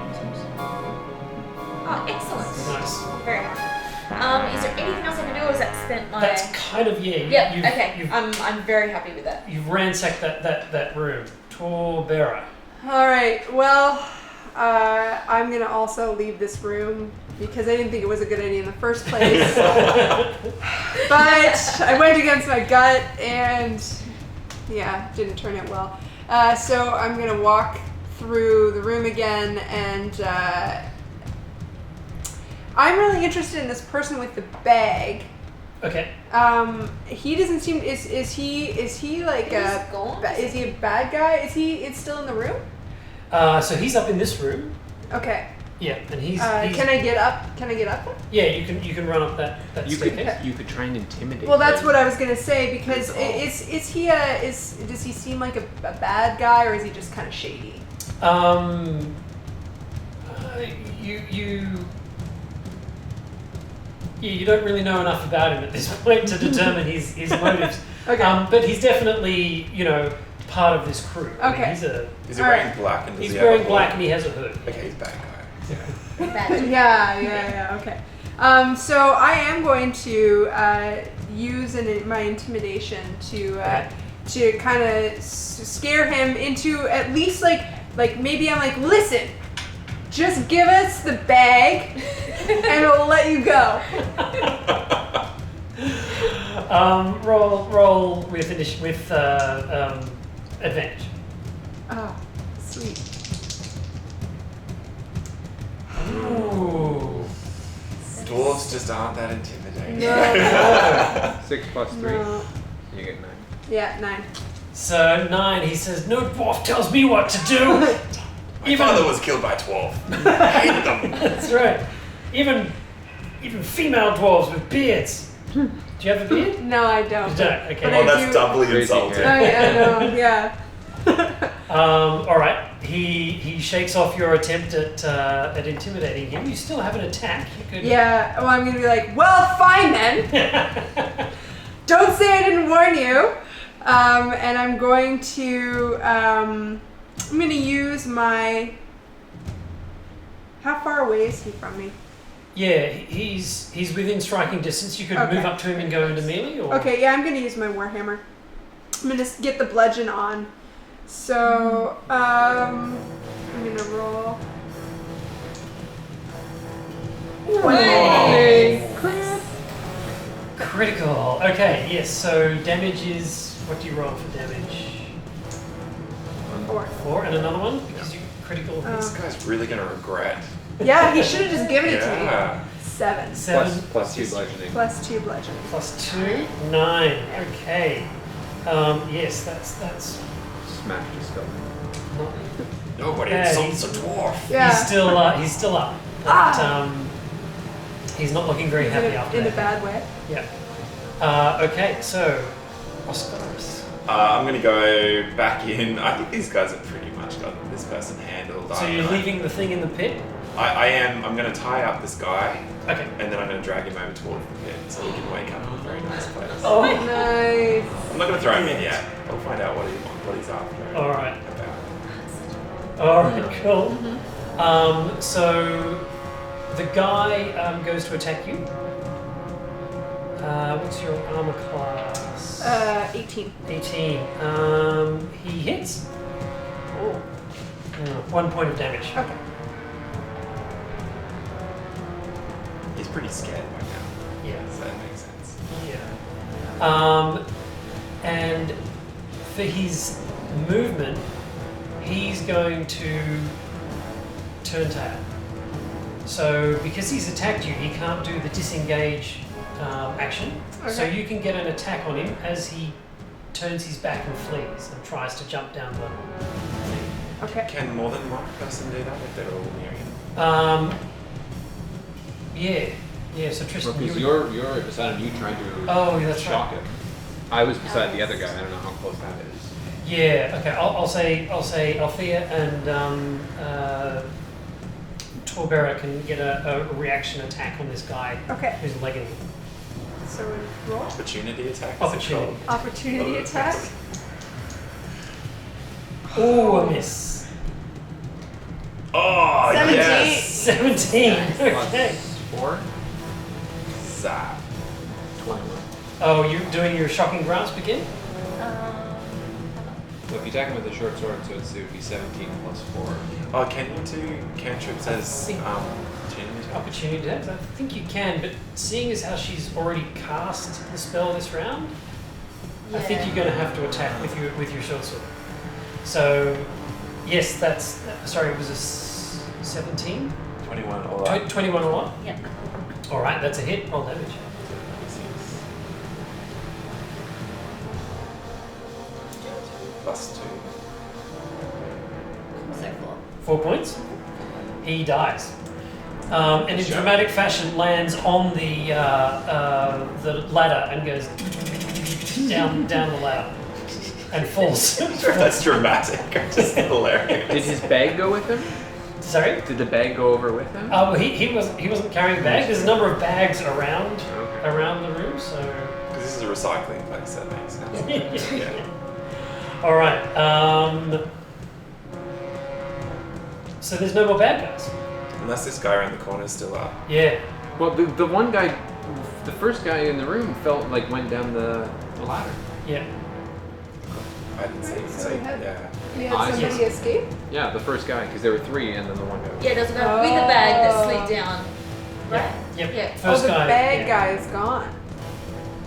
Oh, excellent. Nice. Very happy. Is there anything else I can do, or is that spent my? That's kind of Yep. You've, Okay. You've, I'm very happy with that. you've ransacked that room. Torbera. All right. Well, I'm gonna also leave this room because I didn't think it was a good idea in the first place. But I went against my gut, and yeah, didn't turn out well. So I'm gonna walk through the room again, and I'm really interested in this person with the bag. Okay. He doesn't seem. Is he like He's gone? is he a bad guy? Is he still in the room? So he's up in this room. Okay. Yeah, and he's Can I get up? Can I get up there? yeah. You can run up that You staircase. could try and intimidate. Well, that's them. what I was gonna say because That's all. is he does he seem like a bad guy or is he just kind of shady? You don't really know enough about him at this point to determine his motives. Okay. But he's definitely part of this crew. I mean, Okay. Is he All wearing right. black and does he's he wearing have a black hood? and he has a hood. Okay, he's a bad guy. Bad. Yeah. Okay. So I am going to use my intimidation to kind of scare him into at least like maybe I'm like, listen, just give us the bag and we'll let you go. Roll with advantage. Oh, sweet. Ooh. Dwarves just aren't that intimidating. No. 6 plus 3. No. You get 9. Yeah, 9. So 9. He says, "No dwarf tells me what to do." My father was killed by 12. I hate them. That's right. Even female dwarves with beards. Do you have a beard? No, I don't. You don't. Okay. But Oh, I that's do- doubly Crazy insulting. hair. I know, yeah. All right. He shakes off your attempt at intimidating him. You still have an attack. You could. Yeah, well, I'm gonna be like, well, fine then. Don't say I didn't warn you. And I'm going to, I'm gonna use my. How far away is he from me? Yeah, he's within striking distance. You could Okay. move up to him and go into melee. Or Okay, yeah, I'm gonna use my warhammer. I'm gonna get the bludgeon on. So, I'm gonna roll. Nice. Critical. Okay. Yes. So damage is what do you roll for damage? 4. 4 and another one because you critical. This guy's really gonna regret. Yeah, he should have just given it to me. Yeah. 7. 7 Plus 2 bludgeoning. Plus 2 bludgeon. plus 2, 9. Okay. Yes, that's Smash his skull. not. Nobody Yeah, insults a dwarf. Yeah. He's still up. But, Ah. He's not looking very happy after in a that. bad way. Yeah. Okay, so Oscaris. I'm going to go back in. I think these guys have pretty much got this person handled. So you're leaving the thing in the pit? I am. I'm going to tie up this guy, Okay. and then I'm going to drag him over towards the pit so he can wake up in a very nice place. Oh. Nice. I'm not going to throw him in yet. I'll find out what he's after. All right. About. All right. Cool. So the guy goes to attack you. What's your armor class? 18. 18. He hits. Oh. 1 point of damage. Okay. He's pretty scared right now, Yeah. so that makes sense. Yeah. And for his movement, he's going to turn tail. So because he's attacked you, he can't do the disengage action. So Okay. you can get an attack on him as he turns his back and flees and tries to jump down the thing. Okay. Can more than one person do that if they're all near him? Yeah. So Tristan, Because you you're beside him, you tried to Oh, that's shock right. him. I was beside the other guy. I don't know how close that is. Yeah. Okay. I'll say Althea and Torbera can get a reaction attack on this guy Okay. who's legging him. So we roll. Opportunity attack? is it Opportunity. called? Opportunity attack. Oh, a miss. Oh, 17. yes! 17. Okay. Plus 4? Zap. 21. Oh, you're doing your shocking grasp again? So if you attack him with a short sword, so it would be 17 plus 4. Oh, can you do cantrips as opportunity attack? Opportunity attacks? I think you can, but seeing as how she's already cast the spell this round, I think you're going to have to attack with your short sword. So, yes, that's sorry. It was a 17. 21 all up. 21 a lot. Yep. All right, that's a hit. Roll damage. Plus 2. So 4 points. He dies. And in dramatic fashion lands on the ladder and goes down the ladder and falls. That's dramatic. Just hilarious. Did his bag go with him? Sorry? Did the bag go over with him? Well, he wasn't carrying a bag. There's a number of bags around the room, so. Because this is a recycling place, that makes sense. Yeah. All right. So there's no more bad guys. Unless this guy around the corner is still up. Yeah. Well, the one guy, the first guy in the room went down the ladder. Yeah. I didn't see. Right, so So, we had- yeah. We had somebody escape. Yeah, the first guy, because there were 3, and then the one guy. Yeah, there's a guy with a bag that Oh. slid down. Right? Yep. Yeah. First the guy. bad yeah. guy is gone.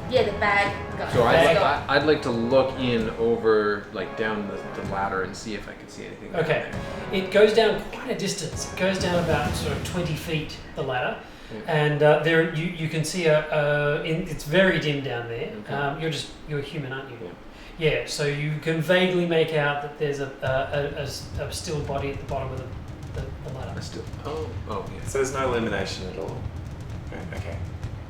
Yeah, the bag guy. So Bag. I'd like to look in over, like, down the ladder and see if I can see anything. down Okay. there. It goes down quite a distance. It goes down about sort of 20 feet, the ladder. Yeah. And there you can see it's very dim down there. Okay. You're a human, aren't you? Yeah. Yeah, so you can vaguely make out that there's a still body at the bottom of the ladder. Oh, yeah. So there's no elimination at all. Okay.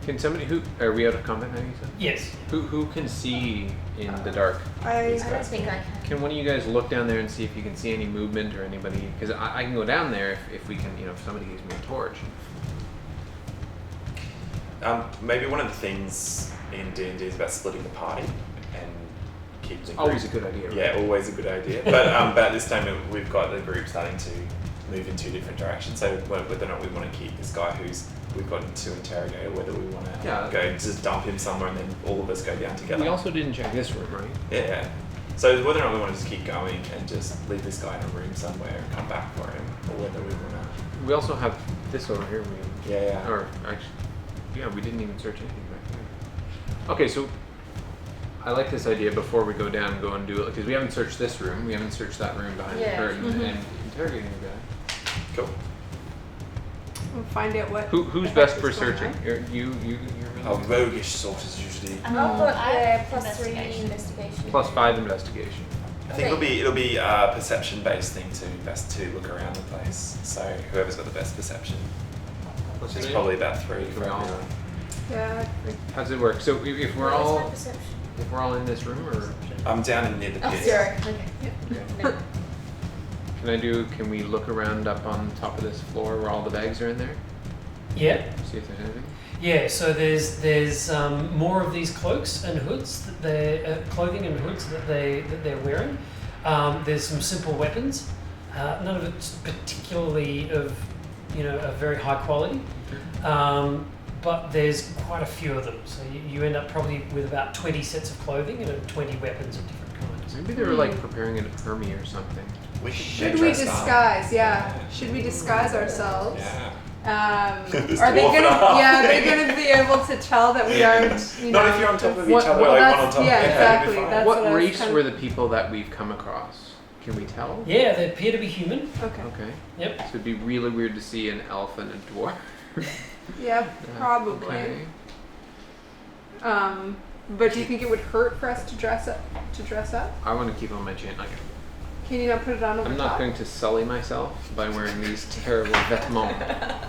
Can somebody are we out of combat now, you said? Yes. Who can see in the dark? I I don't think I can. Can one of you guys look down there and see if you can see any movement or anybody? Because I can go down there if we can, if somebody gives me a torch. Maybe one of the things in D&D is about splitting the party and keep the Always a group. good idea. Right? Yeah, always a good idea. But at this time we've got the group starting to move in 2 different directions. So whether or not we want to keep this guy who's we've got to interrogate, or whether we want to go just dump him somewhere and then all of us go down together. We also didn't check this room, right? Yeah. So whether or not we want to just keep going and just leave this guy in a room somewhere and come back for him, or whether we want to. We also have this over here. Yeah. Or actually, we didn't even search anything back here. Okay, so I like this idea. Before we go down, go and do it because we haven't searched this room. We haven't searched that room behind the curtain and interrogating the guy. Cool. We'll find out what. Who's the best heck for is going searching? on. You're Oh, roguish sorters usually. I've got I plus 3 investigation. investigation. plus 5 investigation. I think it'll be a perception based thing too. Best to look around the place. So whoever's got the best perception. It's probably about 3 Can for we all- everyone. Yeah. How's it work? So if we're What is my all perception? in this room, or I'm down in near the Oh, pit. 0. Okay. No. can we look around up on top of this floor where all the bags are in there? Yeah. See if there's anything. Yeah, so there's more of these cloaks and hoods that they clothing and hoods that they're wearing. There's some simple weapons. None of it's particularly of a very high quality, but there's quite a few of them. So you end up probably with about 20 sets of clothing and 20 weapons of different kinds. Maybe they were like preparing an army or something. We Should we disguise? Yeah. Should we disguise ourselves? Yeah. Are they gonna? Yeah, they're gonna be able to tell that we aren't. Not if you're on top of each What- other, well, like one on top. yeah, exactly. It'll be fine. That's What what I was race kind of- were the people that we've come across? Can we tell? Yeah, they appear to be human. Okay. Okay. Yep. So it'd be really weird to see an elf and a dwarf. Yeah, Yeah, probably. Okay. But do you think it would hurt for us to dress up? I want to keep on my chin. Okay. Can you not put it on over I'm top? not going to sully myself by wearing these terrible vêtements.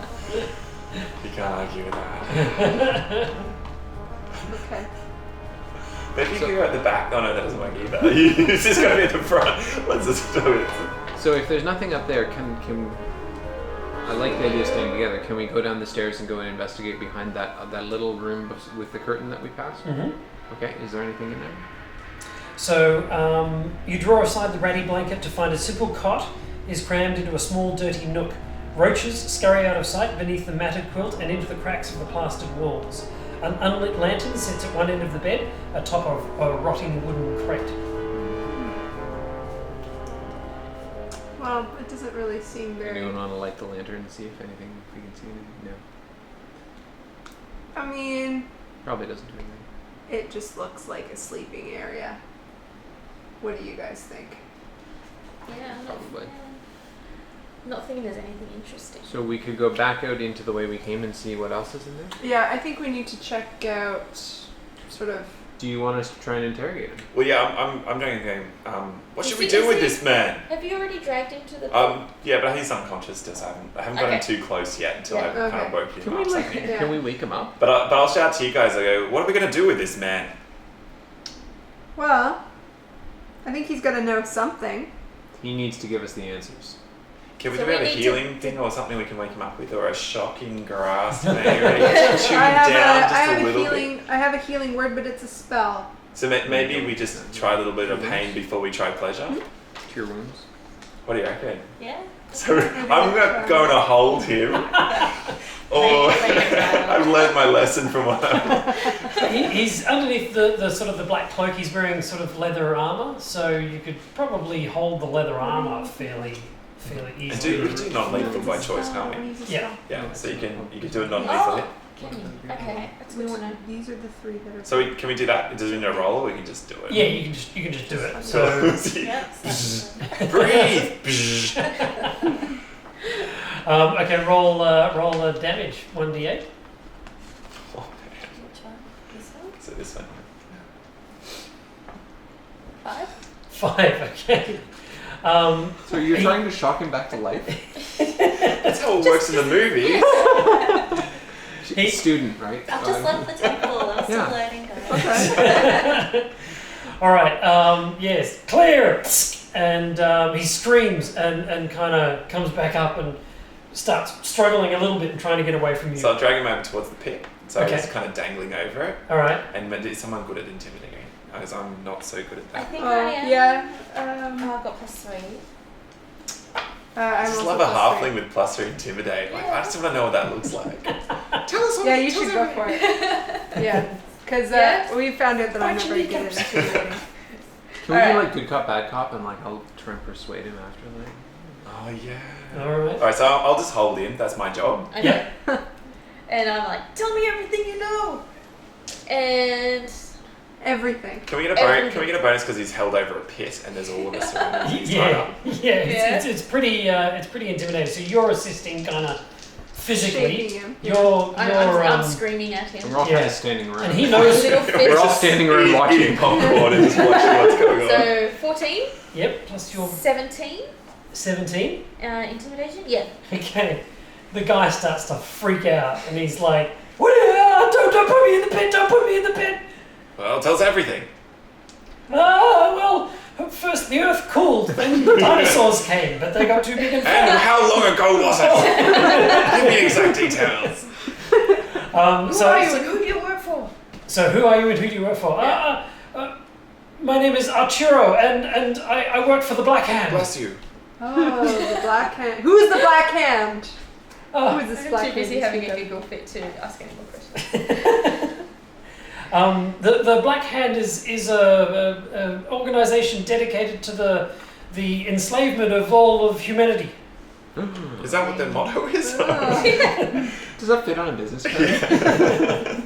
You can't argue with that. Okay. Maybe you So- can go at the back. Oh no, that doesn't work either. It's just gotta be at the front. Let's just do it. So if there's nothing up there, can I like the idea of staying together? Can we go down the stairs and go and investigate behind that little room with the curtain that we passed? Mm-hmm. Okay. Is there anything in there? So you draw aside the ratty blanket to find a simple cot is crammed into a small dirty nook. Roaches scurry out of sight beneath the matted quilt and into the cracks of the plastered walls. An unlit lantern sits at one end of the bed, atop of a rotting wooden crate. Well, it doesn't really seem very. Anyone want to light the lantern and see if we can see anything? No. I mean, Probably doesn't do anything. it just looks like a sleeping area. What do you guys think? Yeah, I'm Probably. not thinking there's anything interesting. So we could go back out into the way we came and see what else is in there? Yeah, I think we need to check out sort of. Do you want us to try and interrogate him? Well, yeah, I'm doing a game. What Is should we he- do is with he- this man? Have you already dragged him to the Yeah, but he's unconscious. Still, so I haven't gotten Okay. too close yet until Yeah. I kind Okay. of woke him Can up. we like? something. Yeah. Can we wake him up? But I'll shout to you guys. I go, what are we gonna do with this man? Well, I think he's got to know something. He needs to give us the answers. Can we So do we a need healing to- thing or something we can wake him up with, or a shocking grasp? Maybe chew him I have down a, just I have a a little healing. bit. I have a healing word, but it's a spell. So maybe we just try a little bit of pain before we try pleasure. Cure wounds. What do you reckon? Yeah. So I'm going to hold him, or I've learned my lesson from what He's underneath the sort of the black cloak. He's wearing sort of leather armor, so you could probably hold the leather armor fairly And easily. we do non-lethal by choice, can't we? Yeah. Yeah, so you can do it non-lethally. Oh, can you? Okay, that's We good to know. want. These are the three that are. So can we do that? Does it need a roll, or we can just do it? Yeah, you can just do it. So Yeah. Breathe. okay, roll a damage 1d8. Which one? This one? So this one. 5? 5. Okay. So you're trying to shock him back to life? That's how it works in the movie. He- Student, right? I've just left the temple. I'm still Yeah. learning, guys. All right. Yes, clear. And he screams and kind of comes back up and starts struggling a little bit and trying to get away from you. So I'll drag him over towards the pit. So Okay. he's kind of dangling over it. All right. And is someone good at intimidating? Because I'm not so good at I that. think Oh, I am. yeah. Oh, I've got +3. I I'm just also love a +3. halfling with +3 intimidate. Like, I just want to know what that looks like. Tell us Yeah, you should go for it. Yeah, because Yeah. we found out that I'm not very Actually, good at intimidating. Can we do Alright. like good cop, bad cop, and like I'll try and persuade him after, like. Oh, yeah. All right. Alright, so I'll just hold him. That's my job. Okay. And I'm like, tell me everything you know. And Everything. Can we get a bonus? Can we get a bonus because he's held over a pit and there's all of us around him? He's tied Yeah, up. yeah. It's pretty intimidating. So you're assisting kind of physically. Shaking him. You're I'm screaming at him. And we're all Yeah. kind of standing around. and he knows. Little We're all fist. standing around Eating watching. popcorn and just watching what's going on. So 14, Yep. Plus your 17 17. intimidation. Yeah. Okay. the guy starts to freak out, and he's like, "What? Don't put me in the pit! Don't put me in the pit!" Well, tell us everything. Well, first the Earth cooled, then the dinosaurs came, but they got too big and And fat. how long ago was it? Give me exact details. Who are you and who do you work for? So who are you and who do you work for? My name is Arturo, and I work for the Black Hand. Bless you. Oh, the Black Hand. Who is the Black Hand? Who is this I'm Black too busy Hand? having a giggle fit to ask any more questions. The Black Hand is a organization dedicated to the enslavement of all of humanity. Is that what their motto is? Does that fit on a business card?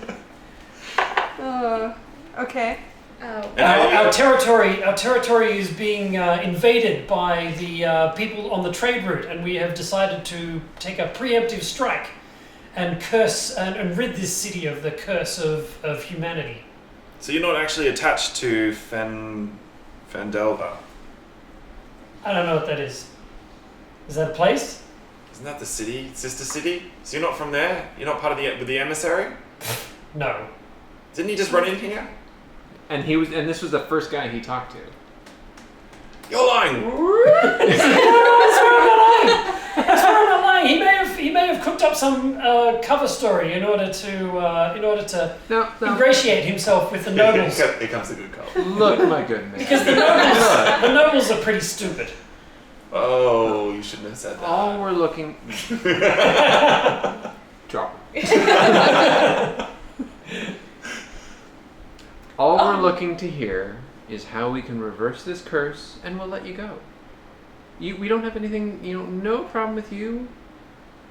Okay. Our territory is being invaded by the people on the trade route, and we have decided to take a preemptive strike and curse and rid this city of the curse of humanity. So you're not actually attached to Fandelva? I don't know what that is. Is that a place? Isn't that the city, sister city? So you're not from there? You're not part of the emissary? No. Didn't he just run in here? And this was the first guy he talked to. You're lying. I swear I'm not lying. He may have cooked up some cover story in order to No. ingratiate himself with the nobles. Here comes the good cop. Look, my good man. Because the nobles are pretty stupid. Oh, you shouldn't have said that. All we're looking. Drop. All we're looking to hear is how we can reverse this curse, and we'll let you go. We don't have anything, no problem with you.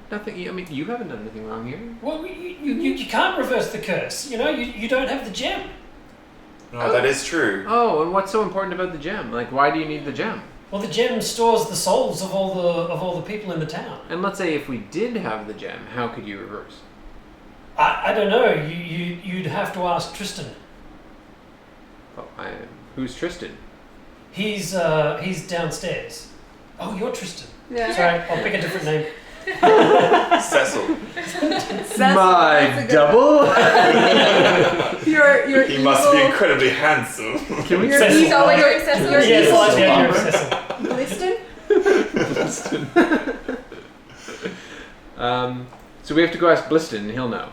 Nothing. I mean, you haven't done anything wrong here. Well, you can't reverse the curse. You don't have the gem. No, that is true. Oh, and what's so important about the gem? Like, why do you need the gem? Well, the gem stores the souls of all the people in the town. And let's say if we did have the gem, how could you reverse? I don't know. You'd have to ask Tristan. Oh, who's Tristan? He's downstairs. Oh, you're Tristan. Yeah. Sorry, I'll pick a different name. Cecil. My double? You're He must be incredibly handsome. Can we Cecil. He's all doing Cecil. Yes, I like the idea of Cecil. Bliston? So we have to go ask Bliston, he'll know.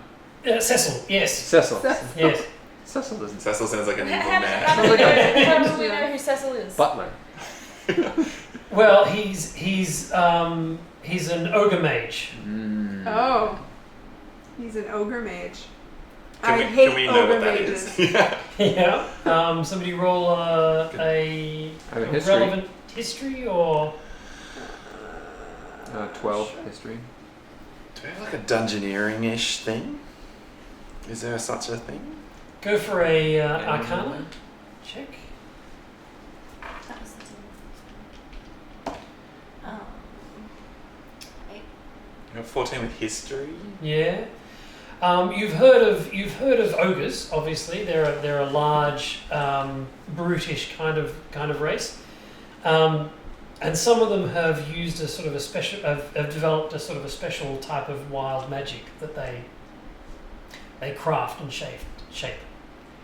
Cecil, yes. Cecil. Yes. Cecil doesn't. Cecil sounds like an evil How man. do we know who Cecil is? Butler. Well, he's an ogre mage. Oh. He's an ogre mage. Can hate we know ogre what that mages. is? Yeah. Yeah. Somebody roll a history. relevant history or 12 history. Do we have like a dungeoneering-ish thing? Is there such a thing? go for a Arcana check. That was the two. 8. You have 14 with history? Yeah. You've heard of ogres. Obviously, they're a large, brutish kind of race, and some of them have used a sort of a special have developed a sort of a special type of wild magic that they craft and shape.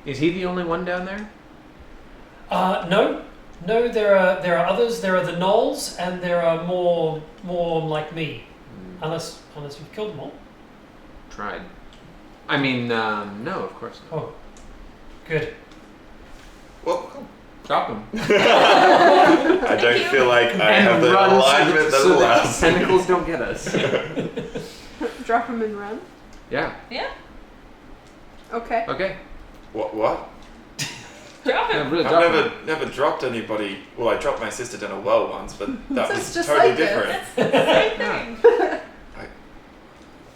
Is he the only one down there? No, there are others. There are the gnolls, and there are more like me, unless you've killed them all. Tried. I mean, no, of course not. Oh, good. Well, Drop him. I don't feel like I have the alignment that allows the tentacles don't get us. Drop him and run? Yeah. Yeah. Okay. Okay. What? Drop Yeah, him. really drop him. I've never dropped anybody. Well, I dropped my sister down a well once, but that So was it's just totally like this. different. Same thing.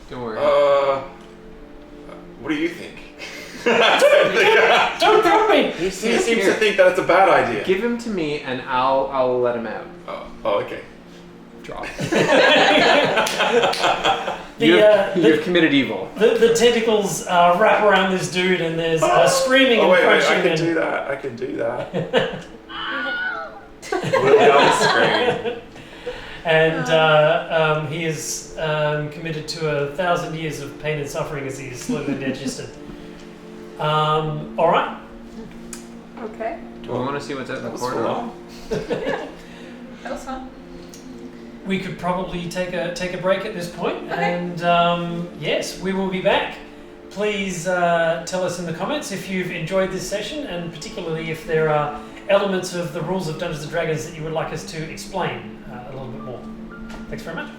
Don't worry. What do you think? Don't drop me. He seems to think that it's a bad idea. Give him to me, and I'll let him out. Oh, okay. Drop. The, you have committed evil. The tentacles wrap around this dude, and there's screaming Oh, and wait, crunching. I can do that. Will scream. And he is committed to 1,000 years of pain and suffering as he is slowly digested. All right. Okay. Do we want to see what's out in the was corridor? full That was fun. We could probably take a break at this point, Okay. and yes, we will be back. Please tell us in the comments if you've enjoyed this session, and particularly if there are elements of the rules of Dungeons and Dragons that you would like us to explain a little bit more. Thanks very much.